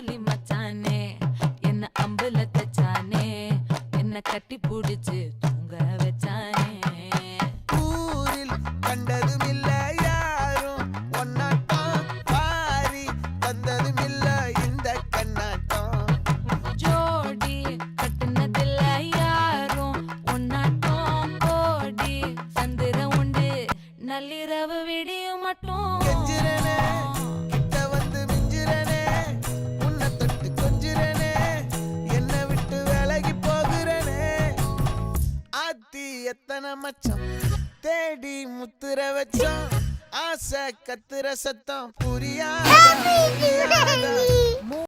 போலி மச்சானே என்ன அம்புல தச்சானே என்ன கட்டி புடிச்சு தூங்க வச்சானே ஊரில் கண்டதும் இல்ல யாரும் ஒன்னாட்டம் பாரி வந்ததும் இல்ல இந்த கண்ணாட்டம் ஜோடி கட்டுனதில்ல யாரும் ஒன்னாட்டம் கோடி சந்திர உண்டு நள்ளிரவு விடியும் மட்டும் கெஞ்சிரனே கிட்ட வந்து மிஞ்சிரனே உன்னை தொட்டு கொஞ்சிரனே என்னை விட்டு விலகி போகிறனே ஆத்தி எத்தனை மச்சம் தேடி முத்துற வச்சோம் ஆசை கத்துற சத்தம் புரியாத